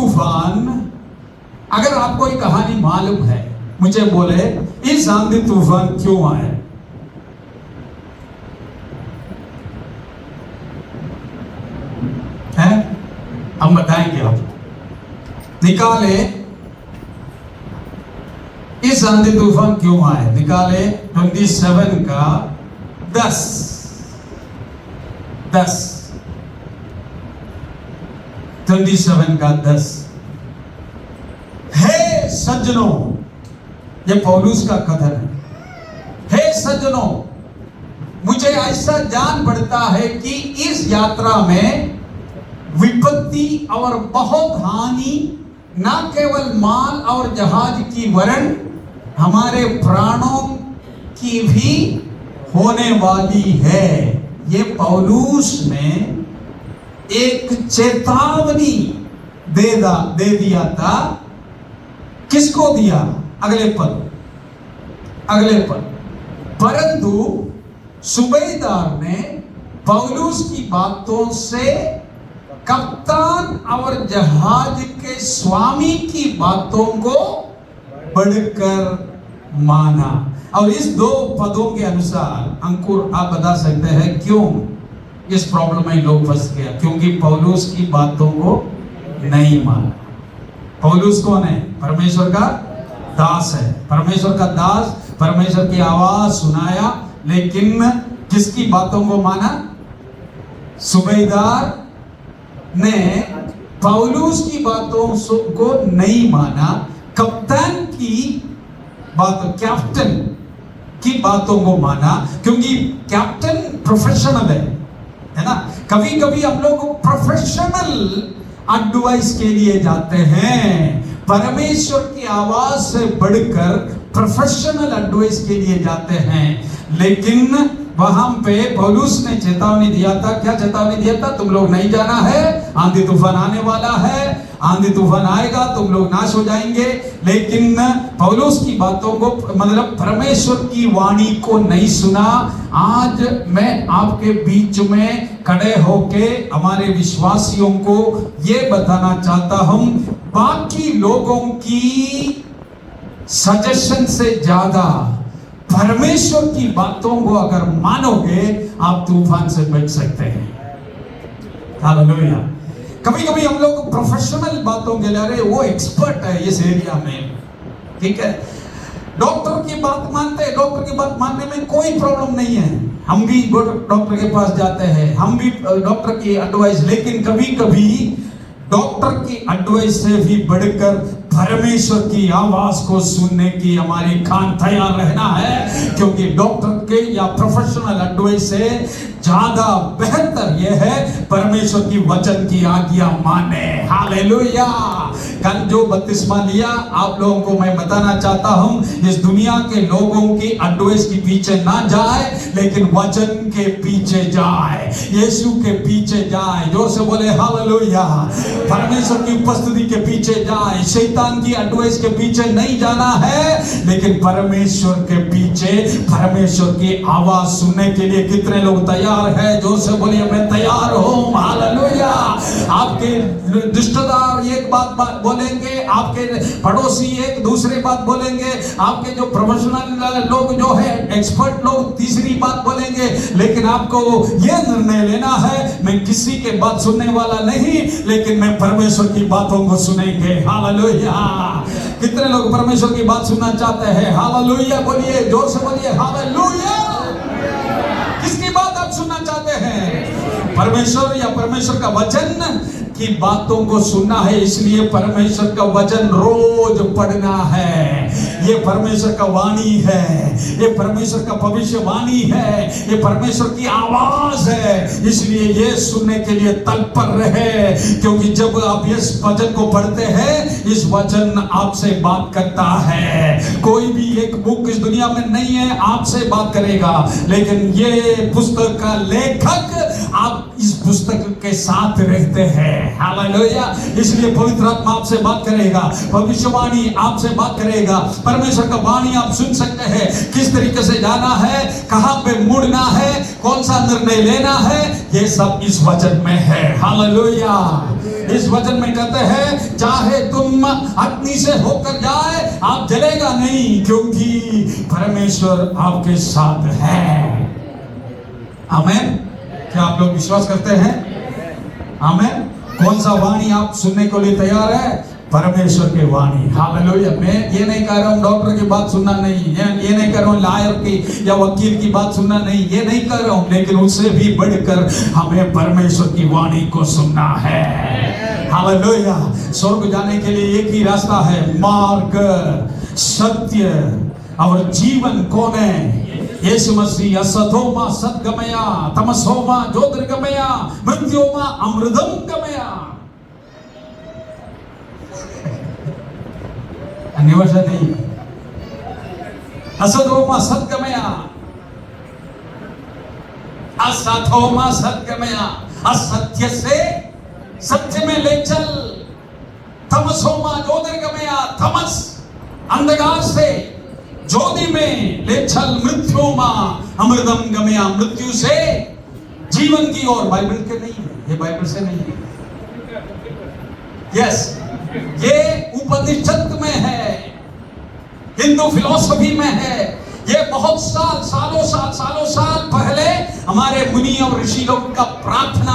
तूफान, अगर आपको ये कहानी मालूम है, मुझे बोले इस आंधी तूफान क्यों आए? हैं? हम बताएंगे आपको। निकाले इस आंधी तूफान क्यों आए? निकाले 27 का 10 27 का 10। हे सज्जनों, ये पौलुस का कथन है। हे सज्जनों, मुझे ऐसा जान पड़ता है कि इस यात्रा में विपत्ति और बहुत हानि न केवल माल और जहाज की वरन हमारे प्राणों की भी होने वाली है। ये पौलुस ने एक चेतावनी दे दिया था। किसको दिया? अगले पद। परंतु सूबेदार ने पौलुस की बातों से कप्तान और जहाज के स्वामी की बातों को बढ़कर माना। और इस दो पदों के अनुसार अंकुर आप बता सकते हैं क्यों इस प्रॉब्लम में लोग फंस गया? क्योंकि पौलुस की बातों को नहीं माना। पौलुस कौन है? परमेश्वर का दास है। परमेश्वर का दास, परमेश्वर की आवाज सुनाया, लेकिन किसकी बातों को माना? सूबेदार ने पौलुस की बातों को नहीं माना, कप्तान की बातों, कैप्टन की बातों को माना, क्योंकि कैप्टन प्रोफेशनल है ना। कभी कभी हम लोग प्रोफेशनल एडवाइस के लिए जाते हैं, परमेश्वर की आवाज से बढ़कर प्रोफेशनल एडवाइस के लिए जाते हैं। लेकिन वहां पे पौलुस ने चेतावनी दिया था। क्या चेतावनी दिया था? तुम लोग नहीं जाना है, आंधी तूफान आने वाला है, आंधी तूफान आएगा, तुम लोग नाश हो जाएंगे। लेकिन पौलुस की बातों को, मतलब परमेश्वर की वाणी को नहीं सुना। आज मैं आपके बीच में खड़े होके हमारे विश्वासियों को ये बताना चाहता हूं, बाकी लोगों की सजेशन से ज्यादा परमेश्वर की बातों को अगर मानोगे, आप तूफान से बच सकते हैं। हालेलुया। कभी कभी हम लोग प्रोफेशनल बातों के लिए, अरे वो एक्सपर्ट है इस एरिया में, ठीक है, डॉक्टर की बात मानते हैं। डॉक्टर की बात मानने में कोई प्रॉब्लम नहीं है, हम भी डॉक्टर के पास जाते हैं, हम भी डॉक्टर की एडवाइस। लेकिन कभी कभी डॉक्टर की एडवाइस से भी बढ़कर परमेश्वर की आवाज को सुनने की हमारी कान तैयार रहना है, क्योंकि डॉक्टर के या प्रोफेशनल एडवाइस से ज्यादा बेहतर यह है परमेश्वर की वचन की आज्ञा माने। हालेलुया। कल जो बपतिस्मा लिया, आप लोगों को मैं बताना चाहता हूं, इस दुनिया के लोगों की एडवाइस के पीछे ना जाए, लेकिन वचन के पीछे जाए, यीशु के पीछे जाए। जोर से बोले हालेलुया। परमेश्वर की उपस्थिति के पीछे जाए, शैतान की एडवाइस के पीछे नहीं जाना है, लेकिन परमेश्वर के पीछे, परमेश्वर की आवाज सुनने के लिए कितने लोग तैयार है? जोर से बोलिए मैं तैयार हूं। हालेलुया। आपके रिश्तेदार एक बात बोलेंगे, आपके पड़ोसी एक दूसरी बात बोलेंगे, आपके जो प्रोफेशनल लोग जो है, एक्सपर्ट लोग तीसरी बात बोलेंगे, लेकिन आपको यह निर्णय लेना है, मैं किसी के बात सुनने वाला नहीं, लेकिन मैं परमेश्वर की बातों को सुनेंगे। हालेलुया। कितने लोग परमेश्वर की बात सुनना चाहते हैं? हालेलुया बोलिए, जोर से बोलिए हालेलुया। किसकी बात आप सुनना चाहते हैं? परमेश्वर या परमेश्वर का वचन की बातों को सुनना है। इसलिए परमेश्वर का वचन रोज पढ़ना है। ये परमेश्वर का वाणी है, ये परमेश्वर का भविष्यवाणी है, ये परमेश्वर की आवाज है। इसलिए ये सुनने के लिए तत्पर रहे, क्योंकि जब आप इस वचन को पढ़ते हैं, इस वचन आपसे बात करता है। कोई भी एक बुक इस दुनिया में नहीं है आपसे बात करेगा, लेकिन ये पुस्तक का लेखक आप इस पुस्तक के साथ रहते हैं। हालेलुया। इसलिए पवित्र आत्मा आपसे बात करेगा, भविष्यवाणी आपसे बात करेगा, परमेश्वर का वाणी आप सुन सकते हैं, किस तरीके से जाना है, कहां पे मुड़ना है, कौन सा निर्णय लेना है, ये सब इस वचन में है। हालेलुया। इस वचन में कहते हैं चाहे तुम अग्नि से होकर जाए आप जलेगा नहीं, क्योंकि परमेश्वर आपके साथ है। आमेन। क्या आप लोग विश्वास करते हैं? आमेन। कौन सा वाणी आप सुनने को लिए तैयार है? परमेश्वर की वाणी। हालेलुया। मैं ये नहीं कह रहा हूँ डॉक्टर की बात सुनना नहीं, ये नहीं कह रहा हूँ लॉयर की या वकील की बात सुनना नहीं, ये नहीं कर रहा हूँ, लेकिन उससे भी बढ़कर हमें परमेश्वर की वाणी को सुनना है। हालेलुया। स्वर्ग जाने के लिए एक ही रास्ता है, मार्ग, सत्य और जीवन। कौन है? यीशु मसीह। असतोमा सद्गमया, तमसोमा ज्योतिर्गमया, मृत्योमा अमृतम गमया। अन्य भाषा नहीं। असतोमा सद्गमया, असतोमा सद्गमया, असत्य से सत्य में ले चल। तमसोमा ज्योतिर्गमया, तमस अंधकार से ज्योति में ले चल। मृत्युमा अमृतम गमया, मृत्यु से जीवन की ओर। बाइबल के नहीं है, ये बाइबल से नहीं है। यस, ये उपनिषद में है, हिंदू फिलॉसफी में है। ये बहुत सालों साल पहले हमारे मुनि और ऋषि लोग का प्रार्थना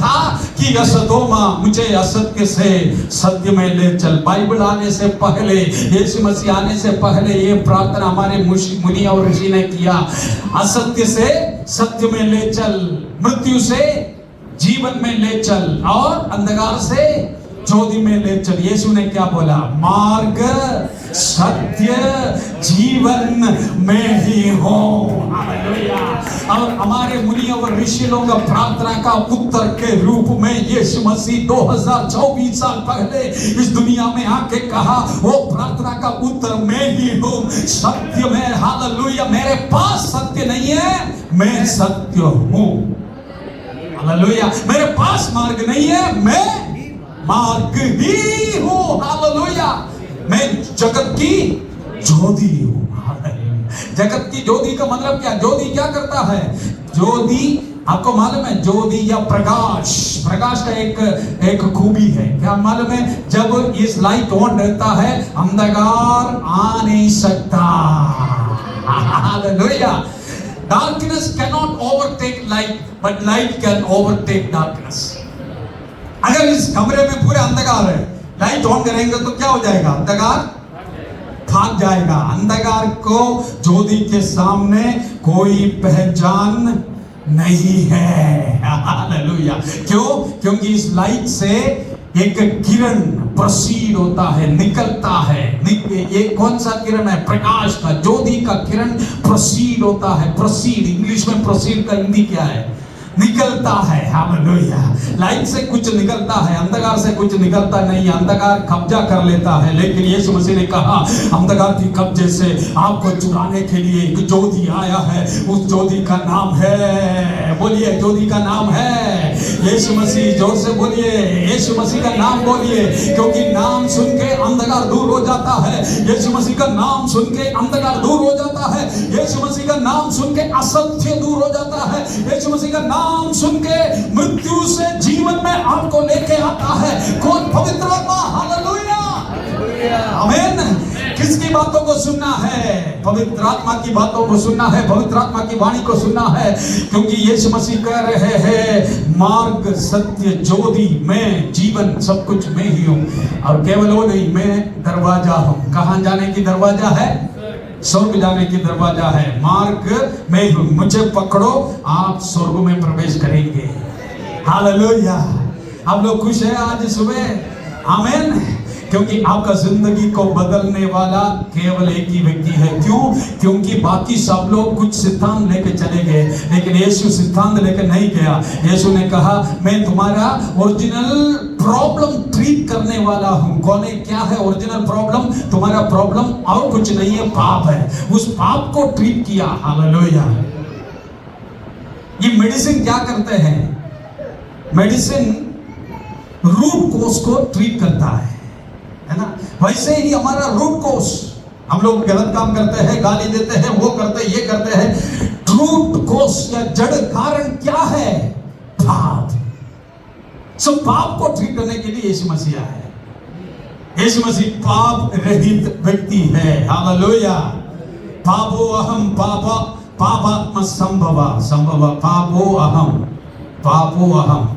था कि असतोमा, मुझे असत्य से सत्य में ले चल। बाइबल आने से पहले, यीशु मसीह आने से पहले ये प्रार्थना हमारे मुनि और ऋषि ने किया। असत्य से सत्य में ले चल, मृत्यु से जीवन में ले चल, और अंधकार से ज्योति में ले चल। यीशु ने क्या बोला? मार्ग, सत्य, जीवन में ही हो। हालेलुया। और हमारे मुनि और ऋषि लोग प्रार्थना का उत्तर के रूप में यीशु मसीह 2024 साल पहले इस दुनिया में आके कहा, वो प्रार्थना का उत्तर मैं ही हूँ, सत्य में। हालेलुया। मेरे पास सत्य नहीं है, मैं सत्य हूँ। हालेलुया। मेरे पास मार्ग नहीं है, मैं मार्ग ही हूँ। हालेलुया। मैं जगत की ज्योति हूँ। जगत की ज्योति का मतलब क्या? ज्योति क्या करता है? ज्योति आपको मालूम है? ज्योति या प्रकाश, प्रकाश का एक खूबी है, क्या मालूम है? जब इस लाइट ऑन रहता है अंधकार आ नहीं सकता। Hallelujah. Darkness cannot overtake light, but light can overtake darkness. अगर इस कमरे में पूरे अंधकार है, लाइट ऑन करेंगे तो क्या हो जाएगा? अंधकार भाग जाएगा। अंधकार को ज्योति के सामने कोई पहचान नहीं है। हालेलुया। क्यों? क्योंकि इस लाइट से एक किरण प्रसीड होता है, निकलता है। ये कौन सा किरण है? प्रकाश का, ज्योति का किरण प्रसीड होता है। प्रसीड, इंग्लिश में प्रसीड का हिंदी क्या है? निकलता है। हालेलुया। लाइट से कुछ निकलता है, अंधकार से कुछ निकलता नहीं। अंधकार कब्जा कर लेता है, लेकिन यीशु मसीह ने कहा अंधकार की कब्जे से आपको चुराने के लिए एक ज्योति आया है। उस ज्योति का नाम है, बोलिए, ज्योति का नाम है यीशु मसीह। जोर से बोलिए, यीशु मसीह का नाम बोलिए, क्योंकि नाम सुन के अंधकार दूर हो जाता है। यीशु मसीह का नाम सुन के अंधकार दूर हो जाता है। यीशु मसीह का नाम सुन के असत्य दूर हो जाता है। यीशु मसीह का नाम सुन के मृत्यु से जीवन में आपको लेके आता है। कौन? पवित्र आत्मा। हालेलुया। आमीन। किसकी बातों को सुनना है? पवित्र आत्मा की बातों को सुनना है, पवित्र आत्मा की वाणी को सुनना है, क्योंकि यीशु मसीह कह रहे हैं मार्ग, सत्य, ज्योति, मैं, जीवन, सब कुछ मैं ही हूँ। और केवल वो नहीं, मैं दरवाजा हूँ। कहाँ जाने की दरवाजा है? स्वर्ग जाने की दरवाजा है। मार्ग में हूं, मुझे पकड़ो, आप स्वर्ग में प्रवेश करेंगे। हालेलुया। आप लोग खुश हैं आज सुबह? आमीन। क्योंकि आपका जिंदगी को बदलने वाला केवल एक ही व्यक्ति है। क्यों? क्योंकि बाकी सब लोग कुछ सिद्धांत लेके चले गए, लेकिन यीशु सिद्धांत लेके नहीं गया। यीशु ने कहा मैं तुम्हारा ओरिजिनल प्रॉब्लम ट्रीट करने वाला हूं। कौन है? क्या है ओरिजिनल प्रॉब्लम? तुम्हारा प्रॉब्लम और कुछ नहीं है, पाप है। उस पाप को ट्रीट किया। हालेलुया। ये मेडिसिन क्या करते हैं? मेडिसिन रूट कोज को ट्रीट करता है ना? वैसे ही हमारा रूट कोज, हम लोग गलत काम करते हैं, गाली देते हैं, वो करते हैं, ये करते हैं। रूट कोज या जड़ कारण क्या है? पाप। सो पाप को ठीक करने के लिए यीशु मसीह आया है। यीशु मसीह पाप रहित व्यक्ति है। हालेलुया। पापो अहम पापा पापात्म संभवा संभवा पापो अहम।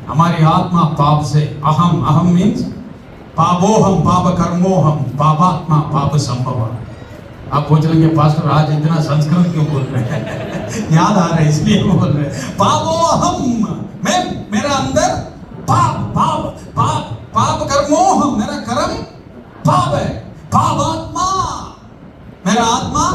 हमारी आत्मा पाप से, अहम मीन्स पापोहम पाप कर्मोहम पापात्मा पाप संभवा। आप पूछ लेंगे पास्टर आज इतना संस्कृत क्यों बोल रहे हैं? याद आ रहा है इसलिए बोल रहे हैं। पापोहम, मैं मेरा अंदर पाप कर्मोहम, मेरा कर्म पाप है। पापात्मा, मेरा आत्मा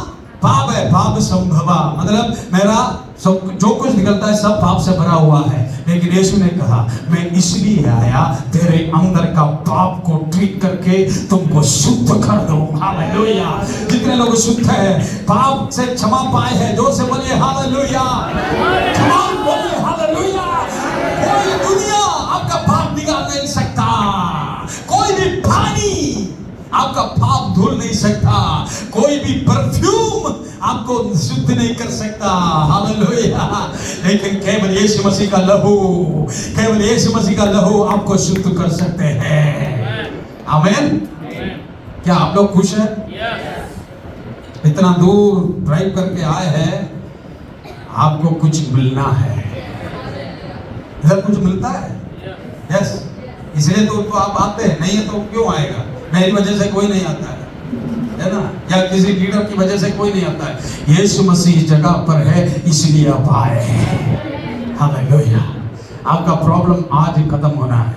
पाप है। पाप संभवा मतलब मेरा जो कुछ निकलता है सब पाप से भरा हुआ है। लेकिन यीशु ने कहा मैं इसलिए आया तेरे अंदर का पाप को ठीक करके तुमको शुद्ध कर दूं। हालेलुया। जितने लोग शुद्ध है, पाप से क्षमा पाए हैं, जोर से बोलिए हालेलुया। क्षमा बोलिए हालेलुया। कोई दुनिया आपका पाप निकाल नहीं सकता, कोई भी पानी आपका पाप धुल नहीं सकता, कोई भी परफ्यूम आपको शुद्ध नहीं कर सकता। हालेलुया। लेकिन केवल यीशु मसीह का लहू, केवल यीशु मसीह का लहू आपको शुद्ध कर सकते हैं। आमीन। क्या आप लोग खुश हैं? इतना दूर ड्राइव करके आए हैं, आपको कुछ मिलना है। इधर कुछ मिलता है? यस। इसलिए तो आप आते हैं, नहीं है तो क्यों आएगा? मेरी वजह से कोई नहीं आता है ना? या किसी लीडर की वजह से कोई नहीं आता है। यीशु मसीह इस जगह पर है इसलिए आप आए हैं। हालेलुया। आपका प्रॉब्लम आज खत्म होना है।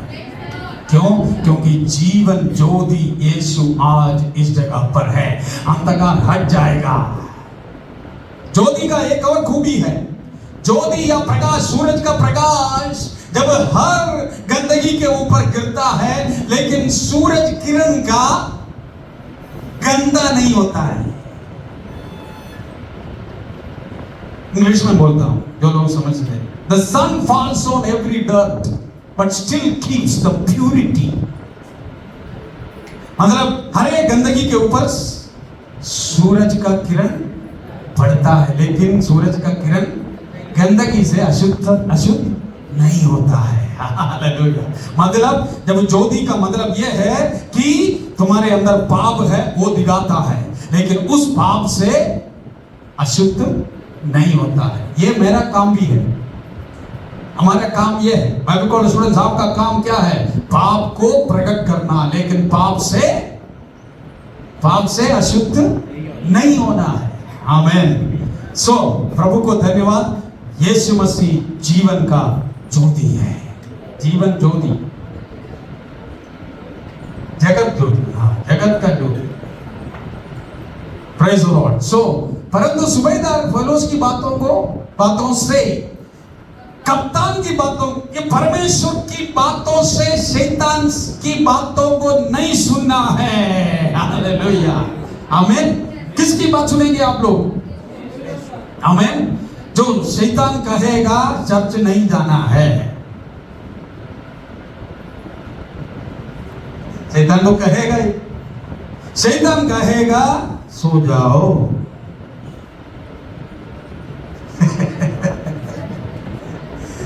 क्यों? क्योंकि जीवन ज्योति यीशु आज इस जगह पर है। अंधकार हट जाएगा। ज्योति का एक और खूबी है, ज्योति या प्रकाश, सूरज का प्रकाश जब हर गंदगी के ऊपर गिरता है, लेकिन सूरज किरण का गंदा नहीं होता है। इंग्लिश में बोलता हूं जो लोग समझते हैं। The sun falls on every dirt but still keeps the purity। मतलब हर एक गंदगी के ऊपर सूरज का किरण पड़ता है, लेकिन सूरज का किरण गंदगी से अशुद्ध नहीं होता है। हालेलुया। मतलब जब ज्योति का मतलब यह है कि तुम्हारे अंदर पाप है वो दिखाता है, लेकिन उस पाप से अशुद्ध नहीं होता है। ये मेरा काम भी है, हमारा काम ये है। बाइबल कॉलेज स्टूडेंट्स, आपका काम क्या है? पाप को प्रकट करना, लेकिन पाप से अशुद्ध नहीं होना है। आमीन। सो प्रभु को धन्यवाद। यीशु मसीह जीवन का ज्योति है। जीवन ज्योति, जगत ज्योति, हाँ जगत का ज्योति। Praise the lord. सो परंतु सूबेदार पौलुस की बातों से, कप्तान की बातों, ये परमेश्वर की बातों से शैतान की बातों को नहीं सुनना है। हालेलुया। आमीन। किसकी बात सुनेंगे आप लोग? आमीन। जो शैतान कहेगा चर्च नहीं जाना है, शैतान तो कहेगा ही। शैतान कहेगा सो जाओ।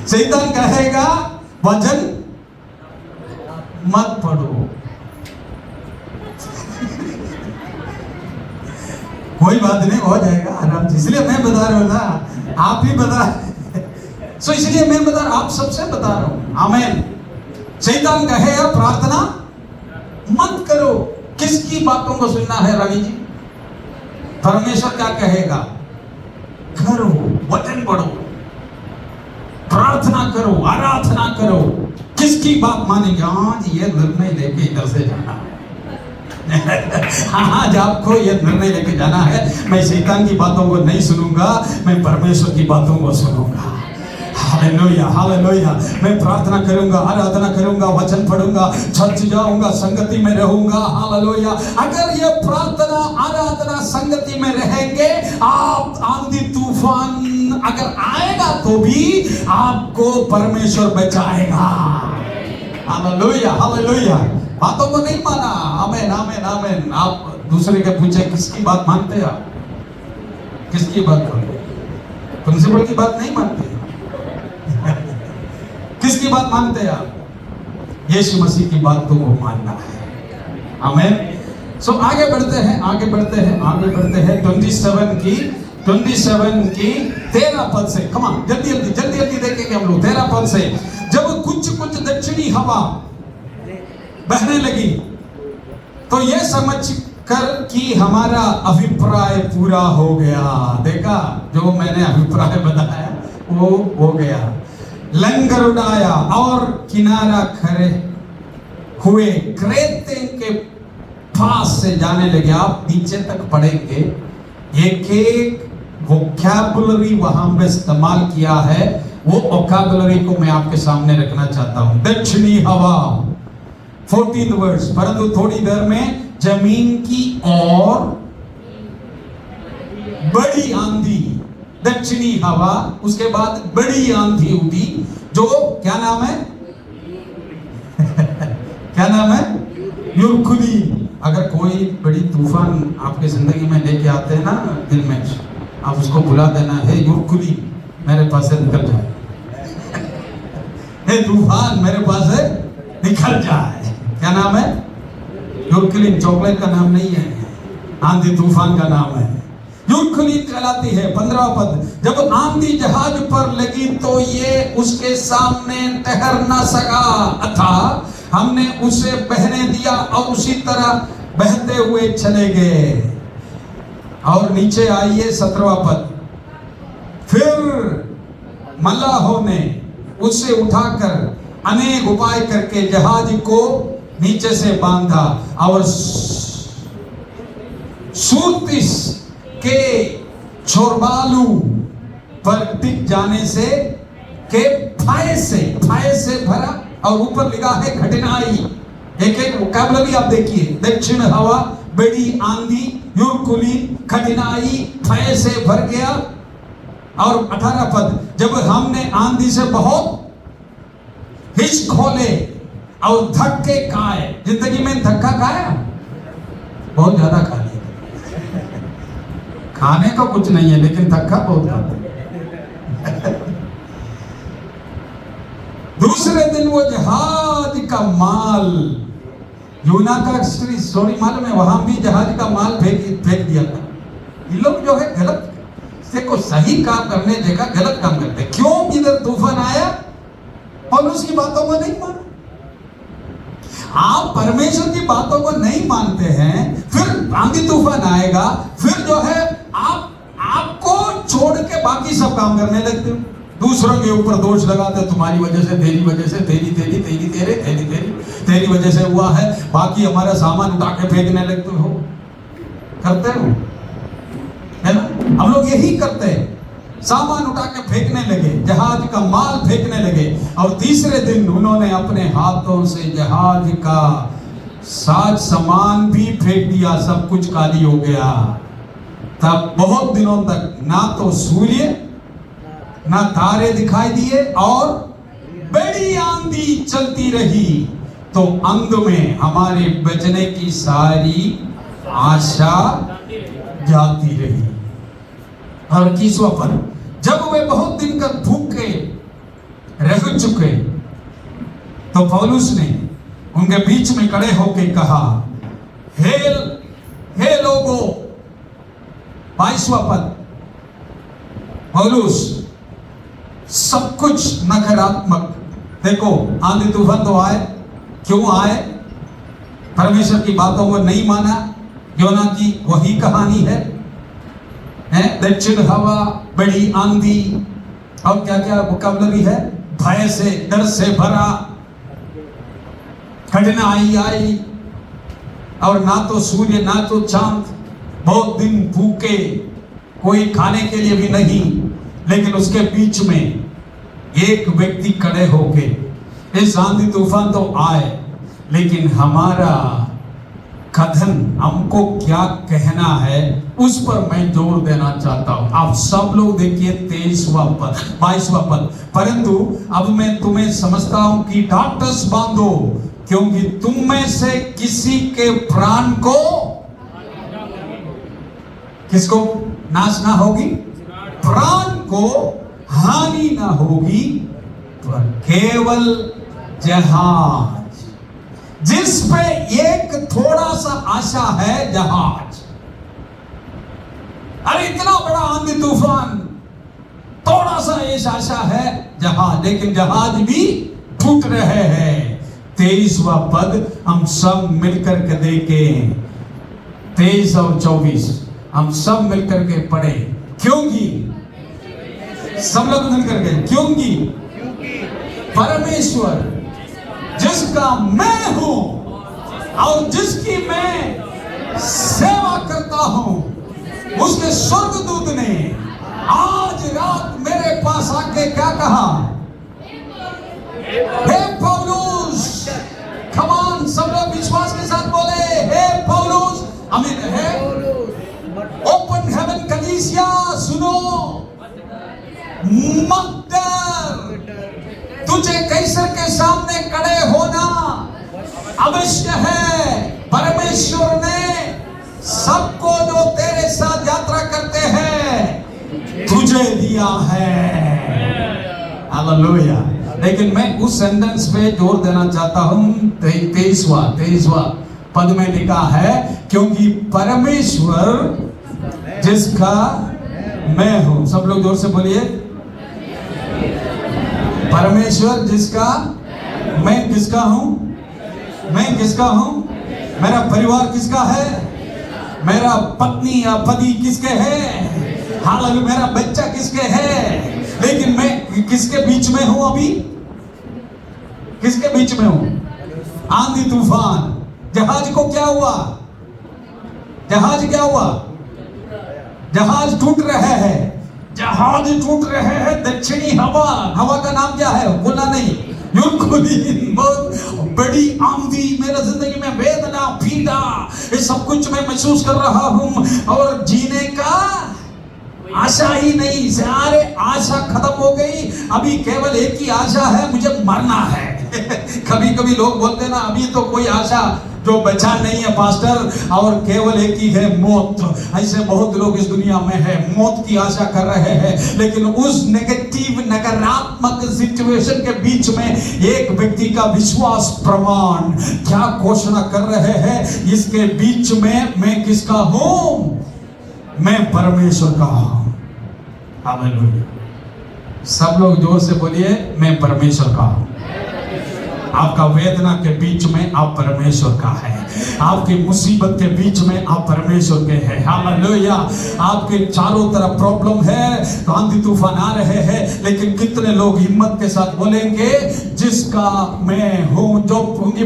शैतान कहेगा वचन मत पढ़ो। कोई बात नहीं, हो जाएगा आराम से। इसलिए मैं बता रहा हूं ना, आप ही बता। सो इसलिए मैं बता रहा, आप सबसे बता रहा हूं। आमीन। शैतान कहेगा प्रार्थना मत करो। किसकी बातों को सुनना है रानी जी? परमेश्वर क्या कहेगा? करो, वचन पढ़ो, प्रार्थना करो, आराधना करो। किसकी बात मानेंगे? आज ये निर्णय लेके इधर से जाना है। आज आपको ये निर्णय लेके जाना है, मैं शैतान की बातों को नहीं सुनूंगा, मैं परमेश्वर की बातों को सुनूंगा। Hallelujah, hallelujah. मैं प्रार्थना करूंगा, आराधना करूंगा, वचन पढ़ूंगा, चर्च जाऊंगा, संगति में रहूंगा। हालेलुया। अगर ये प्रार्थना, आराधना, संगति में रहेंगे, आप आंधी तूफान अगर आएगा तो भी आपको परमेश्वर बचाएगा। Hallelujah, hallelujah. बातों को नहीं माना, आमेन, आमेन, आमेन। आप दूसरे के पूछे किसकी बात मानते हैं आप? किसकी बात मानते? प्रिंसिपल की बात नहीं मानते? किसकी बात मानते हैं आप? यीशु मसीह की बात को मानना है। आमेन। सो आगे बढ़ते हैं, आगे बढ़ते हैं, आगे बढ़ते हैं 27 की 13 पद से। कम ऑन, जल्दी जल्दी जल्दी जल्दी देखेंगे हम लोग 13 पद से। जब कुछ कुछ दक्षिणी हवा बहने लगी तो यह समझ कर कि हमारा अभिप्राय पूरा हो गया। देखा, जो मैंने अभिप्राय बताया वो हो गया। लंगर उड़ाया और किनारा खड़े हुए क्रेते के पास से जाने लगे। आप नीचे तक पढ़ेंगे, एक एक वोकैबुलरी वहां पे इस्तेमाल किया है। वो वोकैबुलरी को मैं आपके सामने रखना चाहता हूं। दक्षिणी हवा 14th वर्स, परंतु थोड़ी देर में जमीन की और बड़ी आंधी, दक्षिणी हवा, उसके बाद बड़ी आंधी उठी, जो क्या नाम है? क्या नाम है? यूरकुली। अगर कोई बड़ी तूफान आपके जिंदगी में लेके आते हैं ना दिल में, आप उसको बुला देना, हे यूरकुली मेरे पास से निकल जाए, हे तूफान मेरे पास से निकल जाए। क्या नाम है? यूरकुली। चॉकलेट का नाम नहीं है, आंधी तूफान का नाम है। यूरकुली कहलाती है। 15 पद, जब आंधी जहाज पर लगी तो ये उसके सामने ठहर न सका, अतः हमने उसे बहने दिया और उसी तरह बहते हुए चले गए। और नीचे आइए 17वां पद, फिर मल्लाहों ने उसे उठाकर अनेक उपाय करके जहाज को नीचे से बांधा और सूरतिस के छोरबालू पर टिक जाने से के फाये से भरा, और ऊपर लिखा है कठिनाई। एक एक वोकैबुलरी आप देखिए, दक्षिण हवा, बड़ी आंधी, यूरकुली, कठिनाई, फाये से भर गया। और 18 पद, जब हमने आंधी से बहुत हिच खोले और धक्के खाए। जिंदगी में धक्का खाया? बहुत ज्यादा खा लिया। खाने का कुछ नहीं है, लेकिन धक्का बहुत खाते। दूसरे दिन वो जहाज का माल, यूना का स्टोरी मालूम है, वहां भी जहाज का माल फेंक दिया था। ये लोग जो है गलत से को सही काम करने देगा, गलत काम करते। क्यों? इधर तूफान आया और उसकी बातों को नहीं माना। आप परमेश्वर की बातों को नहीं मानते हैं, फिर आंधी तूफान आएगा, फिर जो है आपको छोड़ के बाकी सब काम करने लगते हो। दूसरों के ऊपर दोष लगाते, तुम्हारी वजह से, तेरी वजह से, तेरी वजह से हुआ है। बाकी हमारा सामान उठा के फेंकने लगते हो, करते हो, है ना? हम लोग यही करते हैं, सामान उठा के फेंकने लगे, जहाज का माल फेंकने लगे। और तीसरे दिन उन्होंने अपने हाथों से जहाज का साज सामान भी फेंक दिया, सब कुछ खाली हो गया। तब बहुत दिनों तक ना तो सूर्य ना तारे दिखाई दिए और बड़ी आंधी चलती रही। तो अंत में हमारे बचने की सारी आशा जाती रही। और 21वां पद, जब वे बहुत दिन तक भूखे रह चुके तो पौलुस ने उनके बीच में खड़े होकर कहा, हे लोगों। 22वां पद, पौलुस सब कुछ नकारात्मक। देखो, आंधी तूफान तो आए, क्यों आए? परमेश्वर की बातों को नहीं माना। योना की वही कहानी है, दक्षिण हवा, बड़ी आंधी, और क्या क्या वोकैबुलरी है, भय से, डर से भरा, कठिनाई आई, और ना तो सूर्य ना तो चांद, बहुत दिन भूखे, कोई खाने के लिए भी नहीं। लेकिन उसके बीच में एक व्यक्ति खड़े होके, इस आंधी तूफान तो आए, लेकिन हमारा कथन हमको क्या कहना है उस पर मैं जोर देना चाहता हूं। आप सब लोग देखिए 23वां पद 22वां पद, परंतु अब मैं तुम्हें समझता हूं कि डांटस बांधो, क्योंकि तुम में से किसी के प्राण को किसको नाश ना होगी, प्राण को हानि ना होगी, पर केवल जहाज जिस पे एक थोड़ा सा आशा है, जहाज। अरे इतना बड़ा आंधी तूफान, थोड़ा सा ऐसा आशा है जहाज, लेकिन जहाज भी टूट रहे हैं। 23वां पद हम सब मिलकर के देखें, 23 और 24 हम सब मिलकर के पढ़े। क्योंकि सब लोग मिलकर के, क्योंकि परमेश्वर जिसका मैं हूं और जिसकी मैं सेवा करता हूं, उसके स्वर्गदूत ने आज रात मेरे पास आके क्या कहा, हे पौलुस, कमान सब लोग विश्वास के साथ बोले, हे पौलुस, आमीन, है ओपन हेवन कलीसिया सुनो, मत डर, तुझे कैसर के सामने खड़े होना अवश्य है। परमेश्वर ने सबको जो तेरे साथ यात्रा करते हैं तुझे दिया है। हालेलुया। लेकिन मैं उस सेंटेंस पे जोर देना चाहता हूं, 23वां पद में लिखा है, क्योंकि परमेश्वर जिसका मैं हूं, सब लोग जोर से बोलिए, परमेश्वर जिसका मैं किसका हूं, मैं किसका हूं, मेरा परिवार किसका है, मेरा पत्नी या पति किसके है, हालांकि मेरा बच्चा किसके है, लेकिन मैं किसके बीच में हूं, अभी किसके बीच में हूं, आंधी तूफान। जहाज को क्या हुआ, जहाज क्या हुआ, जहाज टूट रहे हैं, जहाज टूट रहे हैं। दक्षिणी हवा, हवा का नाम क्या है, बोला नहीं, यूरकुलीन, बहुत बड़ी आंधी, मेरा जिंदगी में वेदना, पीड़ा, ये सब कुछ मैं महसूस कर रहा हूं और जीने का आशा ही नहीं, सारे आशा खत्म हो गई। अभी केवल एक ही आशा है, मुझे मरना है। कभी कभी लोग बोलते ना, अभी तो कोई आशा जो बचा नहीं है पास्टर, और केवल एक ही है, मौत। ऐसे बहुत लोग इस दुनिया में है, मौत की आशा कर रहे हैं। लेकिन उस नेगेटिव नकारात्मक सिचुएशन के बीच में एक व्यक्ति का विश्वास प्रमाण क्या घोषणा कर रहे हैं, इसके बीच में मैं किसका हूं, मैं परमेश्वर का हूं। हालेलुया। सब लोग जोर से बोलिए, मैं परमेश्वर का हूं। आपका वेदना के बीच में आप परमेश्वर का है, आपकी मुसीबत के बीच में आप परमेश्वर के हैं। हालेलुया। आपके चारों तरफ प्रॉब्लम है, आंधी तूफान आ रहे हैं, लेकिन कितने लोग हिम्मत के साथ बोलेंगे, जिसका मैं हूं, जो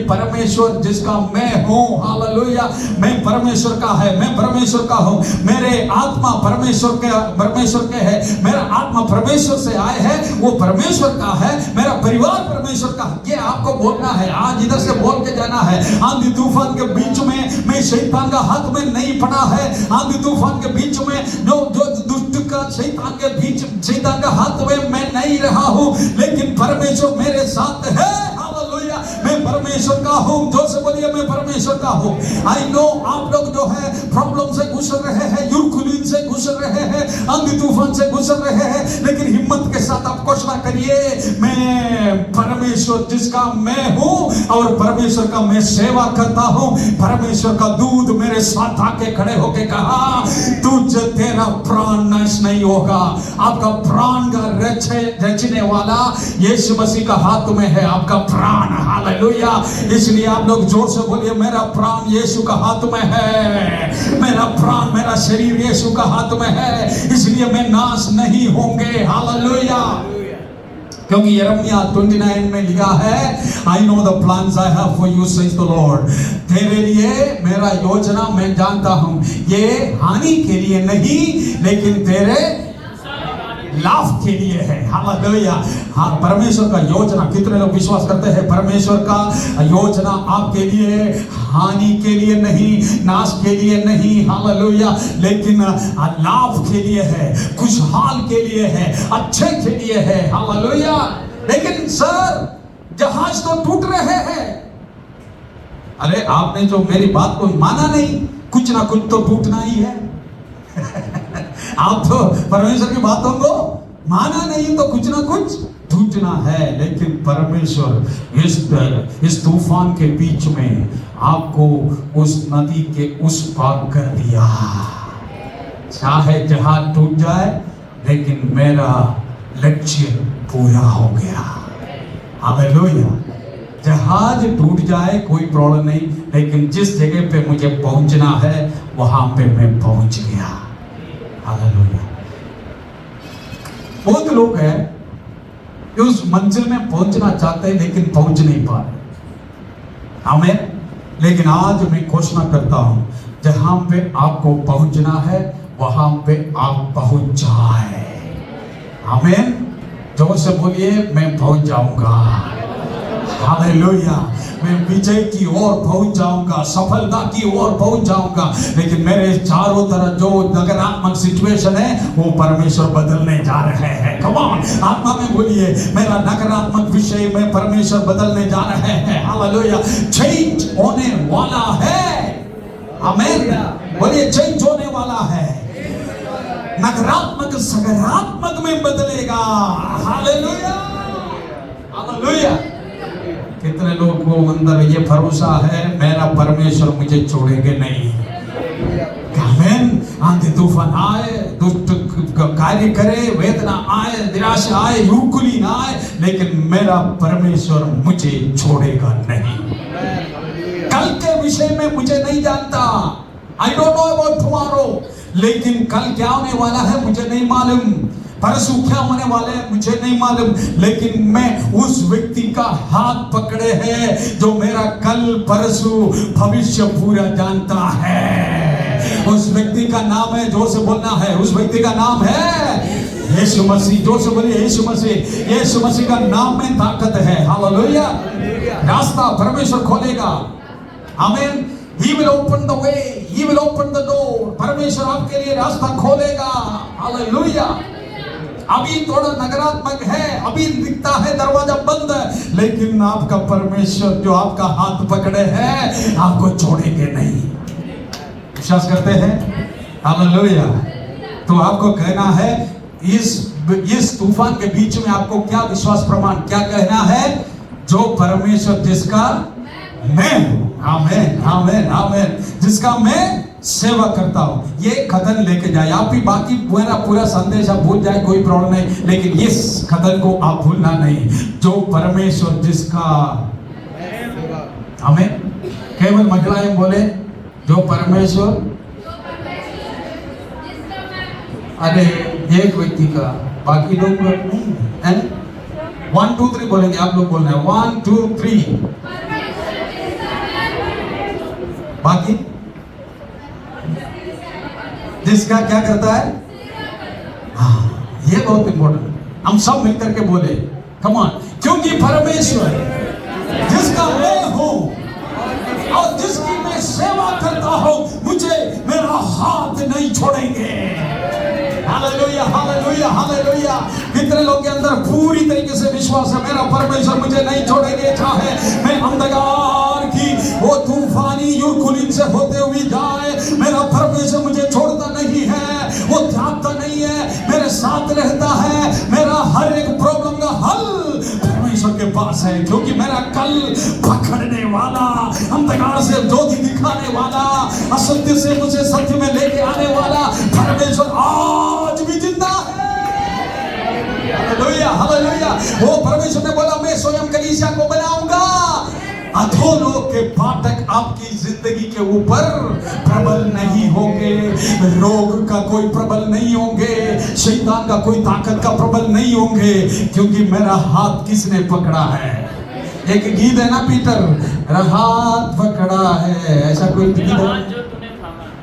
परमेश्वर जिसका मैं हूं, हालेलुया, मैं परमेश्वर का है, मैं परमेश्वर का हूं, मेरे आत्मा परमेश्वर के है, मेरा आत्मा परमेश्वर से आए है, वो परमेश्वर का है, मेरा परिवार परमेश्वर का है। ये आपको बोलना है, आज इधर से बोल के जाना है। आंधी तूफान के बीच में मैं शैतान का हाथ में नहीं पड़ा है, आंधी तूफान के बीच में जो दुष्ट का शैतान का हाथ में मैं नहीं रहा हूं, लेकिन परमेश्वर मेरे साथ है। हालेलुया। मैं परमेश्वर का हूं, जोर से बोलिए, मैं परमेश्वर का हूं। आई नो आप लोग जो है प्रॉब्लम से गुजर रहे हैं, यूरकुलीन से गुजर रहे हैं, आंधी तूफान से गुजर रहे हैं, लेकिन हिम्मत के साथ आप घोषणा करिए, मैं परमेश्वर जिसका मैं हूं और परमेश्वर का मैं सेवा करता हूं। परमेश्वर का दूत मेरे साथ आके खड़े होके कहा, तुझे तेरा प्राण नाश नहीं होगा। आपका प्राण का रचने वाला यीशु मसीह का हाथ में है, आपका प्राण। हालेलुया। इसलिए आप लोग जोर से बोलिए, मेरा प्राण यीशु का हाथ में है, मेरा प्राण, मेरा शरीर यीशु का हाथ में है, इसलिए मैं नाश नहीं होंगे। हालेलुया। क्योंकि यिर्मयाह 29 में लिखा है, I know the plans I have for you says the Lord। तेरे लिए मेरा योजना मैं जानता हूं, ये हानि के लिए नहीं, लेकिन तेरे लाभ के लिए है। हालेलुया। हाँ, परमेश्वर का योजना, कितने लोग विश्वास करते हैं परमेश्वर का योजना आपके लिए हानि के लिए नहीं, नाश के लिए नहीं, हालेलुया, लेकिन लाभ के लिए है, खुशहाल के लिए है, अच्छे के लिए है। हालेलुया। लेकिन सर जहाज तो टूट रहे हैं। अरे आपने जो मेरी बात को माना नहीं, कुछ ना कुछ तो टूटना ही है। आप तो परमेश्वर की बातों को माना नहीं तो कुछ ना कुछ टूटना है। लेकिन परमेश्वर इस तूफान के बीच में आपको उस नदी के उस पार कर दिया। चाहे जहाज टूट जाए, लेकिन मेरा लक्ष्य पूरा हो गया। हालेलुया। जहाज टूट जाए कोई प्रॉब्लम नहीं, लेकिन जिस जगह पे मुझे पहुंचना है वहां पे मैं पहुंच गया। हालेलुया। बहुत लोग हैं जो उस मंजिल में पहुंचना चाहते हैं लेकिन पहुंच नहीं पा रहे। हमें, लेकिन आज मैं घोषणा करता हूं, जहां पे आपको पहुंचना है वहां पे आप पहुंच जाए। आमीन। जोर से बोलिए, मैं पहुंच जाऊंगा। हालेलुया। मैं विजय की ओर पहुंच जाऊंगा, सफलता की ओर पहुंच जाऊंगा। लेकिन मेरे चारों तरफ जो नकारात्मक सिचुएशन है वो परमेश्वर बदलने जा रहे हैं। कम ऑन, आत्मा में बोलिए, मेरा नकारात्मक विषय में परमेश्वर बदलने जा रहे हैं। हालेलुया। चेंज होने वाला है। आमीन। बोलिए, चेंज होने वाला है। नकारात्मक सकारात्मक में बदलेगा। हालेलुया। हालेलुया। कितने लोगों को अंदर ये भरोसा है, मेरा परमेश्वर मुझे छोड़ेंगे नहीं। आमीन। आंधी तूफान आए, दुष्ट कार्य करे, वेदना आए, निराशा आए, युगकुली ना आए, लेकिन मेरा परमेश्वर मुझे छोड़ेगा नहीं। कल के विषय में मुझे नहीं जानता, I don't know about tomorrow, लेकिन कल क्या होने वाला है मुझे नहीं मालूम, परसों क्या होने वाले हैं मुझे नहीं मालूम, लेकिन मैं उस व्यक्ति का हाथ पकड़े है जो मेरा कल परसों भविष्य पूरा जानता है। उस व्यक्ति का नाम है, जोर से बोलना है, उस व्यक्ति का नाम है यीशु मसीह। जोर से बोलिए, यीशु मसीह। यीशु मसीह का नाम में ताकत है। हालेलुया। रास्ता परमेश्वर खोलेगा। आमीन। He will open the way, He will open the door। परमेश्वर आपके लिए रास्ता खोलेगा। हालेलुया। अभी थोड़ा नकारात्मक है, अभी दिखता है दरवाजा बंद, लेकिन आपका परमेश्वर जो आपका हाथ पकड़े है आपको छोड़ेंगे नहीं। विश्वास करते हैं? हालेलुया। तो आपको कहना है, इस तूफान के बीच में आपको क्या विश्वास प्रमाण क्या कहना है? जो परमेश्वर जिसका मैं हूं, आमीन आमीन आमीन, जिसका मैं सेवा करता हूं, ये कथन लेके जाए। आप भी बाकी पूरा संदेश आप भूल जाए, कोई प्रॉब्लम नहीं, लेकिन इस कथन को आप भूलना नहीं, जो परमेश्वर जिसका, हमें केवल महिलाएं बोले, जो परमेश्वर, अरे एक व्यक्ति का, बाकी लोग नहीं है। 1 2 3 बोलेंगे, आप लोग बोलना है 1 2 3। बाकी जिसका क्या करता है? हाँ, ये बहुत इंपॉर्टेंट, हम सब मिलकर के बोले, कम ऑन, क्योंकि परमेश्वर जिसका मैं हूं और जिसकी मैं सेवा करता हूं, मुझे मेरा हाथ नहीं छोड़ेंगे। Hallelujah hallelujah hallelujah. कितने लोग के अंदर पूरी तरीके से विश्वास है, मेरा परमेश्वर मुझे नहीं छोड़ेंगे, चाहे मैं अंधकार की वो तूफानी युगकुलीन से होते हुए जाए, मेरा परमेश्वर मुझे छोड़ता नहीं है, वो त्यागता नहीं है, मेरे साथ रहता है। मेरा हर एक प्रॉब्लम का हल परमेश्वर के पास है, क्योंकि मेरा कल पकड़ने वाला, अंधकार से ज्योति दिखाने वाला, असत्य से मुझे सत्य में लेके आने वाला परमेश्वर आज भी जिंदा है। Hallelujah hallelujah. वो परमेश्वर ने बोला, मैं स्वयं कलीसिया को बनाऊंगा, अधोलोक के फाटक आपकी जिंदगी के ऊपर प्रबल नहीं होंगे, रोग का कोई प्रबल नहीं होंगे, शैतान का कोई ताकत का प्रबल नहीं होंगे, क्योंकि मेरा हाथ किसने पकड़ा है? एक गीत है ना पीटर, हाथ पकड़ा है, ऐसा कोई गीत है?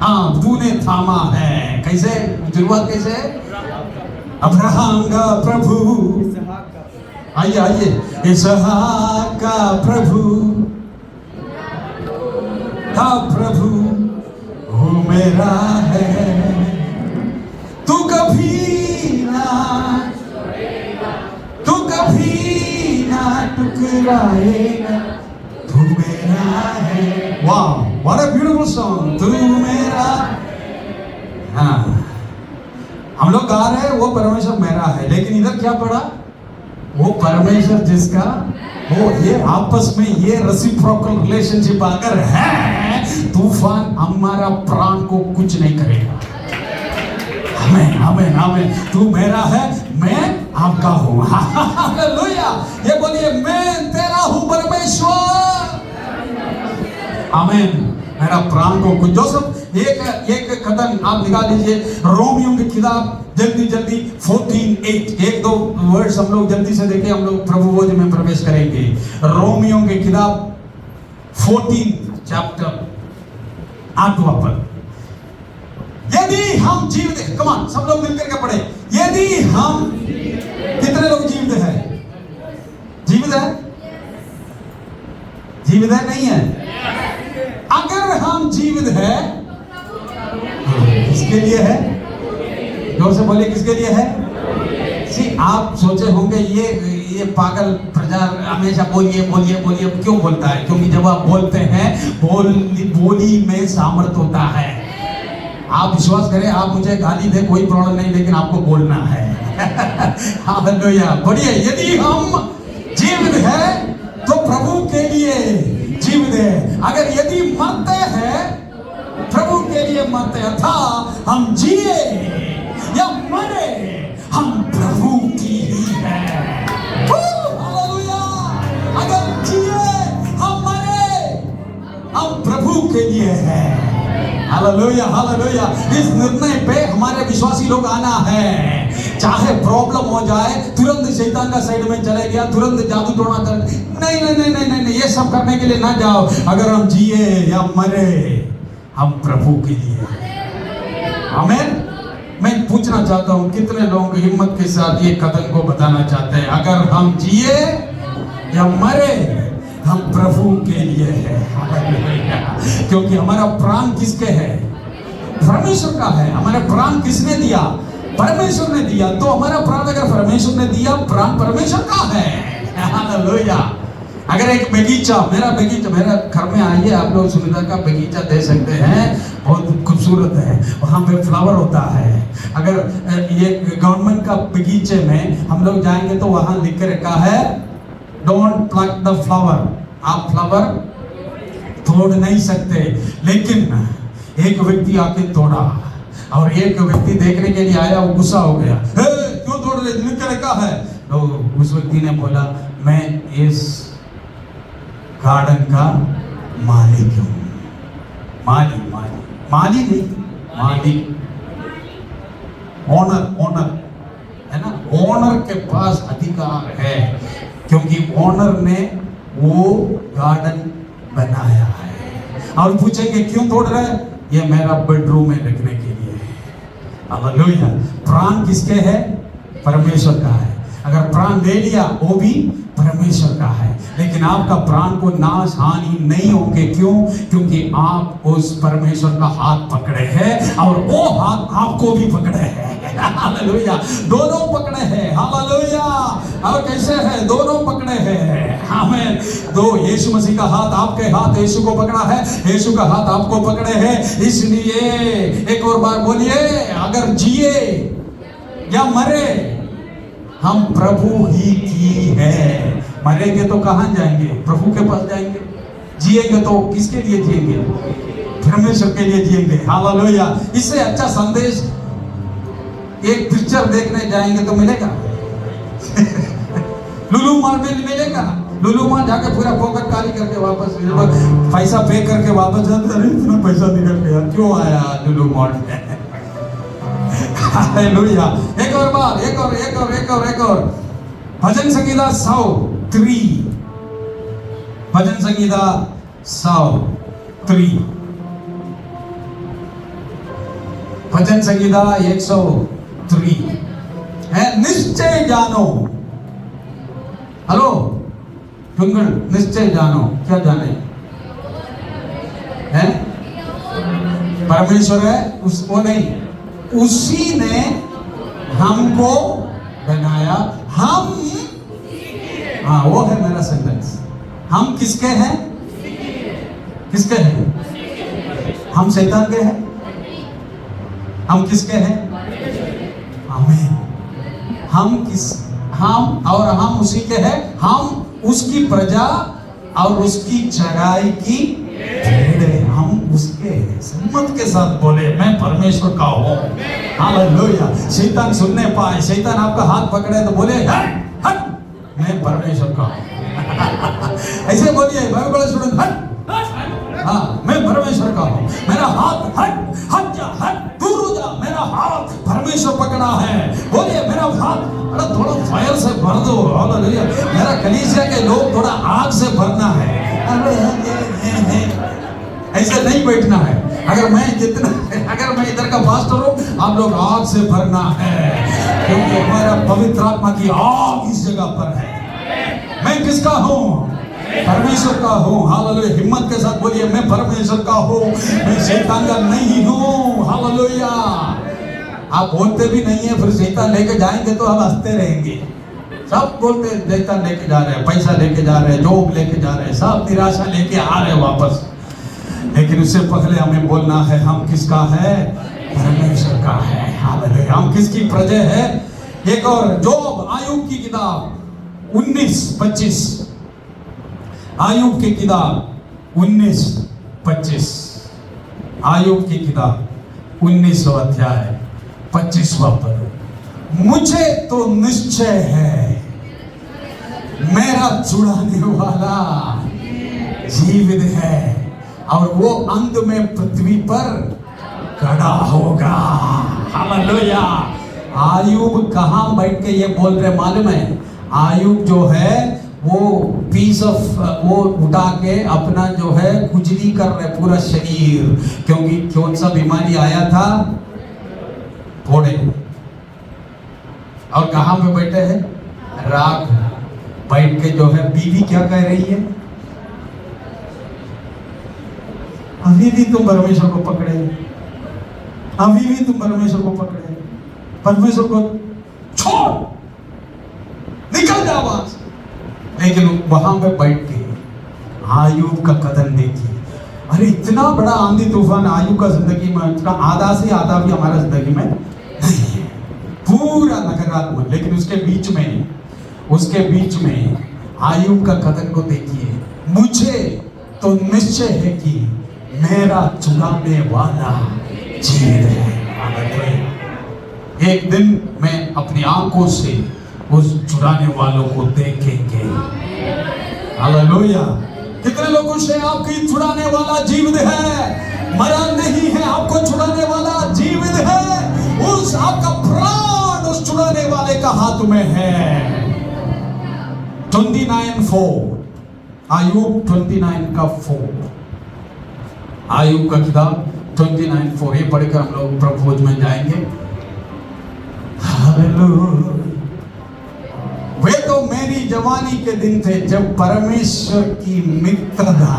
हाँ, तूने थामा है। कैसे शुरुआत कैसे? अब्राहम का प्रभु, आइए आइए, इसहाक का प्रभु, का प्रभु वो मेरा है, तू कभी ना टुकराएगा, तू मेरा है। वाह, व्हाट अ ब्यूटीफुल सॉन्ग, तू मेरा। हाँ, हम लोग गा रहे हैं वो परमेश्वर मेरा है, लेकिन इधर क्या पड़ा, वो परमेश्वर जिसका, वो ये आपस में ये रेसिप्रोकल रिलेशनशिप अगर है, तूफान हमारा प्राण को कुछ नहीं करेगा। आमीन आमीन आमीन। तू मेरा है, मैं आपका हूँ। हालेलुया। ये बोलिए, मैं तेरा हूँ परमेश्वर। आमीन। मेरा प्राण को कुछ, जोसेफ एक कदम आप निकाल लीजिए, रोमियो की किताब जल्दी जल्दी 14:8, एक दो वर्ड्स हम लोग जल्दी से देखें, हम लोग प्रभु बोध में प्रवेश करेंगे। रोमियो की किताब 14 चैप्टर 8वां पद। यदि हम जीवित हैं, कम ऑन सब लोग मिलकर के पढ़े, यदि हम, कितने लोग जीवित हैं? जीवित है? जीवित है नहीं है? अगर हम जीवित है, किसके लिए है? जोर से बोले, किसके लिए है? आप सोचे होंगे ये पागल प्रचार हमेशा बोलिए बोलिए बोलिए क्यों बोलता है? क्योंकि जब आप बोलते हैं, बोली में सामर्थ होता है। आप विश्वास करें, आप मुझे गाली दे कोई प्रॉब्लम नहीं, लेकिन आपको बोलना है। हालेलुया। बढ़िया। यदि हम जीवित है तो प्रभु के लिए जीवित है, अगर यदि मरते हैं प्रभु के लिए मरते हैं, था हम जिए या मरे, हम प्रभु की ही है। हालेलुया। अगर जिए हम मरे, हम प्रभु के लिए है। Hallelujah hallelujah. इस निर्णय पे हमारे विश्वासी लोग आना है। चाहे प्रॉब्लम हो जाए, तुरंत शैतान का साइड में चले गया, तुरंत जादू टोना कर, नहीं नहीं नहीं नहीं नहीं, ये सब करने के लिए ना जाओ। अगर हम जिए या मरे, हम प्रभु के लिए। आमीन। मैं पूछना चाहता हूं, कितने लोग हिम्मत के साथ ये कदम को बताना चाहते हैं, अगर हम जिए या मरे, हम प्रभु के लिए है। क्योंकि हमारा प्राण किसके है? परमेश्वर का है। हमारा प्राण किसने दिया? परमेश्वर ने दिया। तो हमारा प्राण अगर परमेश्वर ने दिया, प्राण परमेश्वर का है। हालेलुया। अगर एक बगीचा, मेरा घर में आइए, आप लोग सुविधा का बगीचा दे सकते हैं, बहुत खूबसूरत है, वहाँ पे फ्लावर होता है। अगर ये गवर्नमेंट का बगीचे में हम लोग जाएंगे तो वहाँ लिख के रखा है, डोंट प्लक द फ्लावर। आप फ्लावर तोड़ नहीं सकते, लेकिन एक व्यक्ति आके तोड़ा, और एक व्यक्ति देखने के लिए आया, वो गुस्सा हो गया, क्यों तोड़ रहे, लिख के रखा है। तो उस व्यक्ति ने बोला, मैं इस गार्डन का मालिक हूँ। मालिक नहीं, मालिक, ओनर है ना। ओनर के पास अधिकार है, क्योंकि ओनर ने वो गार्डन बनाया है। और पूछेंगे क्यों तोड़ रहे हैं? ये मेरा बेडरूम में रखने के लिए है। हालेलुया। प्राण किसके है? परमेश्वर का है। अगर प्राण ले लिया, वो भी परमेश्वर का है, लेकिन आपका प्राण को नाश हानि नहीं होंगे। क्यों? क्योंकि आप उस परमेश्वर का हाथ पकड़े हैं, और वो हाथ आपको भी पकड़े हैं। हालेलुया। दोनों पकड़े हैं। हालेलुया। और कैसे है? दोनों पकड़े हैं। आमीन। दो, यीशु मसीह का हाथ आपके हाथ यीशु को पकड़ा है, यीशु का हाथ आपको पकड़े हैं। इसलिए एक और बार बोलिए, अगर जिए या मरे, हम प्रभु ही की है। मरेंगे तो कहाँ जाएंगे? प्रभु के पास जाएंगे। जिएंगे तो किसके लिए जिएंगे? परमेश्वर के लिए जिएंगे। हालेलुया। इससे अच्छा संदेश एक पिक्चर देखने जाएंगे तो मिलेगा? लुलु मॉल में मिलेगा? लुलु मॉल जाके पूरा पॉकेट खाली करके वापस, पैसा पे करके वापस जाते हैं, इतना पैसा निकल गया, क्यों आया लुलु मॉल में? हालेलुया। एक और बार, एक और भजन संगीता 103, भजन संगीता 103, भजन संगीता 103, है निश्चय जानो। हेलो ट्विंकल, निश्चय जानो, क्या जाने है? परमेश्वर है उसको नहीं, उसी ने हमको बनाया। हम, हाँ वो है मेरा सेंटेंस। हम किसके हैं? किसके हैं? हम शैतान के हैं? हम किसके हैं? आमीन। हम और हम उसी के हैं। हम उसकी प्रजा और उसकी चराई की भेड़ें, हम उसके हैं। हिम्मत के साथ बोले मैं परमेश्वर का हूँ। हालेलुया। शैतान सुनने पाए, शैतान आपका हाथ पकड़े तो बोले हट हट, मैं परमेश्वर का हूँ। ऐसे बोलिए बाइबल स्टूडेंट, हट। हाँ, मैं परमेश्वर का हूँ। मेरा हाथ हट हट जा, हट दूर हो जा, मेरा हाथ परमेश्वर पकड़ा है। बोलिए मेरा हाथ, अरे थोड़ा फायर से भर दो। हालेलुया। मेरा कलीसिया के लोग थोड़ा आग से भरना है। ऐसे नहीं बैठना है। अगर मैं इधर का पास्टर हूँ, आप लोग आग से भरना है, क्योंकि हमारा पवित्र आत्मा की आग इस जगह पर है। मैं किसका हूँ? परमेश्वर का हूँ। हालेलुया। हिम्मत के साथ बोलिए मैं परमेश्वर का हूँ, मैं शैतान का नहीं हूँ। हालेलुया। आप बोलते भी नहीं है, फिर शैतान लेके जाएंगे तो हम हंसते रहेंगे। सब बोलते हैं शैतान लेके जा रहे हैं, पैसा लेके जा रहे हैं, जॉब लेके जा रहे हैं, सब निराशा लेके आ रहे हैं वापस। लेकिन उससे पहले हमें बोलना है हम किसका है? परमेश्वर का है। हालेलुया। हम किसकी प्रजा है? एक और जोब, आयुब की किताब 19:25, आयुब की किताब 19:25, आयुब की किताब 19वां अध्याय 25वां पद। मुझे तो निश्चय है मेरा छुड़ाने वाला जीवित है और वो अंत में पृथ्वी पर खड़ा होगा। हालेलुया। आयुब कहाँ बैठ के ये बोल रहे मालूम है? आयुब जो है वो पीस ऑफ वो उठा के अपना जो है खुजली कर रहे पूरा शरीर, क्योंकि कौन सा बीमारी आया था? फोड़े। और कहाँ पे बैठे हैं? राग बैठ के जो है बीवी क्या कह रही है? अभी भी तुम परमेश्वर को पकड़े, अभी भी तुम परमेश्वर को पकड़े, परमेश्वर को छोड़, निकल जा वहां से। लेकिन वहां पे बैठ के आयुब का कदम देखिए। अरे इतना बड़ा आंधी तूफान आयुब का जिंदगी में, इतना आधा से आधा भी हमारा जिंदगी में नहीं है, पूरा नकारात्मक। लेकिन उसके बीच में आयुब का कदम को देखिए। मुझे तो निश्चय है कि मेरा छुड़ाने वाला जीवित है। एक दिन मैं अपनी आंखों से उस छुड़ाने वालों को देखेंगे। हालेलुया। कितने लोग खुश हैं? आपकी छुड़ाने वाला जीवित है, मरा नहीं है, आपको छुड़ाने वाला जीवित है। उस आपका प्राण उस छुड़ाने वाले का हाथ में है। 29:4, आयुब 29:4, आयुब का किताब 29:4, ये पढ़कर हम लोग प्रभोज में जाएंगे। हालेलुया। वे तो मेरी जवानी के दिन थे जब परमेश्वर की मित्रता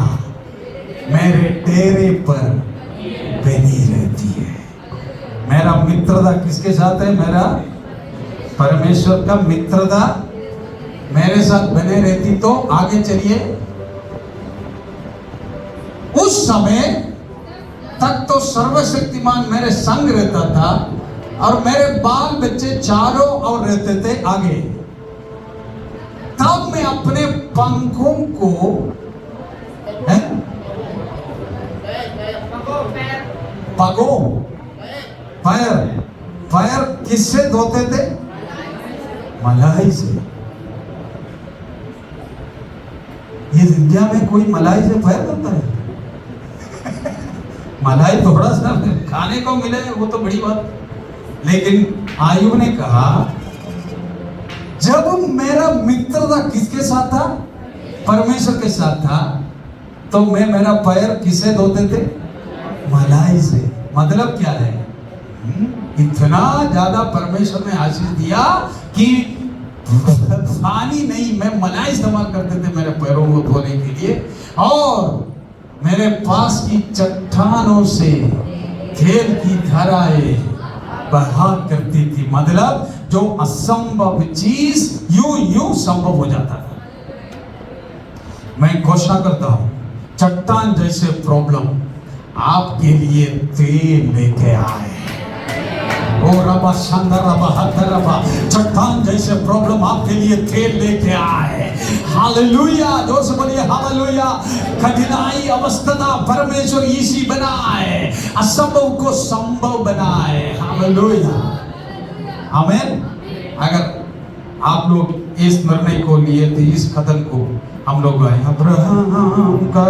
मेरे डेरे पर बनी रहती है। मेरा मित्रता किसके साथ है? मेरा परमेश्वर का मित्रता मेरे साथ बने रहती। तो आगे चलिए। उस समय तक तो सर्वशक्तिमान मेरे संग रहता था और मेरे बाल बच्चे चारों ओर रहते थे आगे। तब मैं अपने पंखों को पैर किससे धोते थे? मलाई से। ये इंडिया में कोई मलाई से पैर धोता है? मलाई थोड़ा सा खाने को मिले वो तो बड़ी बात। लेकिन आयुब ने कहा जब मेरा मित्रता किसके साथ था? परमेश्वर के साथ था। तो मैं मेरा पैर किससे धोते थे? मलाई से। मतलब क्या है? इतना ज्यादा परमेश्वर ने आशीष दिया कि पानी नहीं, मैं मलाई इस्तेमाल करते थे मेरे पैरों को धोने के लिए, और मेरे पास की चट्टानों से तेल की धाराएं बहा करती थी। मतलब जो असंभव चीज यूं संभव हो जाता था। मैं घोषणा करता हूं, चट्टान जैसे प्रॉब्लम आपके लिए तेल लेके आए। ओ रबा शांदा रबा हद रबा, चट्टान जैसे प्रॉब्लम आपके लिए तेल लेके आए। हालेलुया, जोर से बोलिए हालेलुया। कठिनाई अवस्था परमेश्वर इसी बनाए, असंभव को संभव बनाए। हालेलुया, आमीन। अगर आप लोग इस निर्णय को लिए थे, इस कदम को हम लोग आए, अब्राहम का